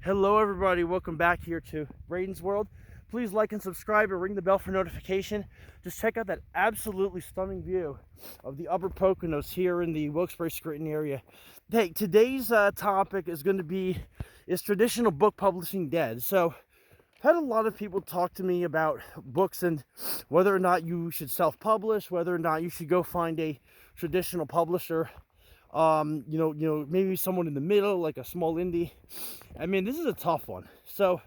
Hello everybody, welcome back here to Braden's World. Please like and subscribe and ring the bell for notification. Just check out that absolutely stunning view of the upper Poconos here in the Wilkes-Barre-Scranton area. Hey, today's topic is going to be, is traditional book publishing dead? So I've had a lot of people talk to me about books and whether or not you should self-publish, whether or not you should go find a traditional publisher. Maybe someone in the middle, like a small indie. I mean, this is a tough one. So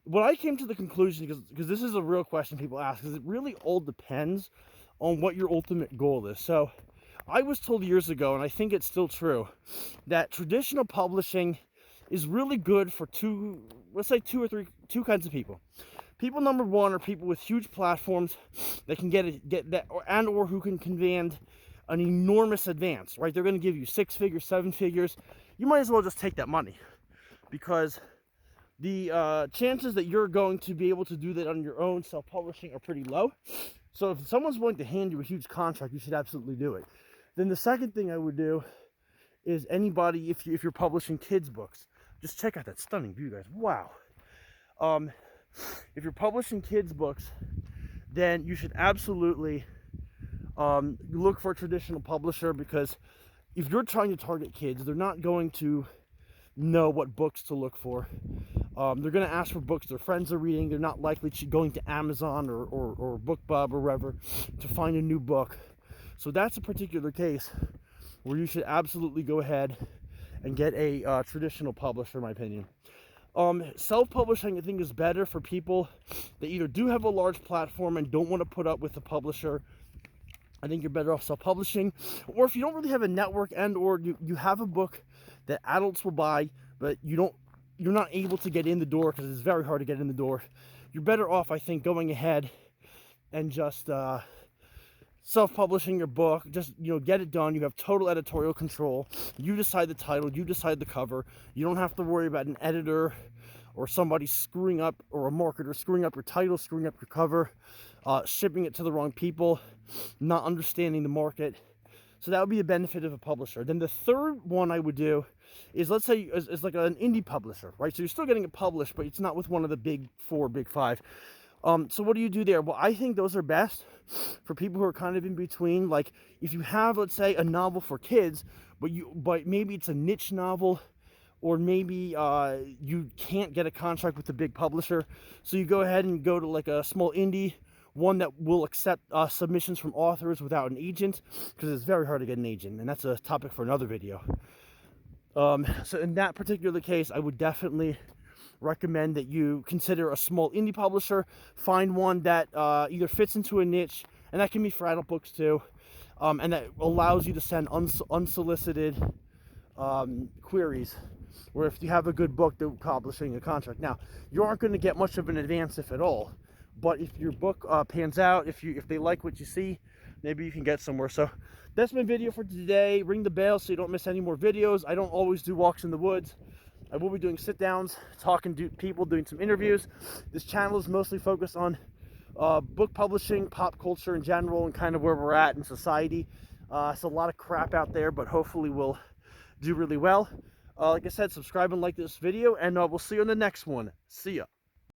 what I came to the conclusion, because this is a real question people ask, because it really all depends on what your ultimate goal is. So I was told years ago, and I think it's still true, that traditional publishing is really good for two kinds of people. People number one are people with huge platforms that can get that, or who can command an enormous advance, right? They're going to give you 6 figures, 7 figures. You might as well just take that money, because the chances that you're going to be able to do that on your own self-publishing are pretty low. So if someone's willing to hand you a huge contract, you should absolutely do it. Then the second thing I would do is anybody, if you're publishing kids books, just check out that stunning view, guys. Wow. If you're publishing kids books, then you should absolutely look for a traditional publisher, because if you're trying to target kids, they're not going to know what books to look for. They're going to ask for books their friends are reading. They're not likely going to Amazon or BookBub or wherever to find a new book. So that's a particular case where you should absolutely go ahead and get a traditional publisher, in my opinion. Self-publishing, I think, is better for people that either do have a large platform and don't want to put up with a publisher. I think you're better off self-publishing. Or if you don't really have a network, and or you have a book that adults will buy, but you're not able to get in the door because it's very hard to get in the door, you're better off, I think, going ahead and just self-publishing your book. Just get it done. You have total editorial control. You decide the title, you decide the cover. You don't have to worry about an editor or somebody screwing up, or a marketer screwing up your title, screwing up your cover, shipping it to the wrong people, not understanding the market. So that would be a benefit of a publisher. Then the third one I would do is, let's say, is like an indie publisher, right? So you're still getting it published, but it's not with one of the big 4, big 5. So what do you do there? Well, I think those are best for people who are kind of in between. Like if you have, let's say, a novel for kids, but maybe it's a niche novel, or maybe you can't get a contract with the big publisher, so you go ahead and go to like a small indie, one that will accept submissions from authors without an agent, because it's very hard to get an agent, and that's a topic for another video. So in that particular case, I would definitely recommend that you consider a small indie publisher. Find one that either fits into a niche, and that can be for adult books too, and that allows you to send unsolicited queries, where if you have a good book, they're publishing a contract. Now, you aren't going to get much of an advance, if at all, but if your book pans out, if they like what you see, maybe you can get somewhere. So that's my video for today. Ring the bell so you don't miss any more videos. I don't always do walks in the woods. I will be doing sit downs, talking to people, doing some interviews. This channel is mostly focused on book publishing, pop culture in general, and kind of where we're at in society. It's a lot of crap out there, but hopefully we'll do really well. Like I said, subscribe and like this video, and we'll see you on the next one. See ya.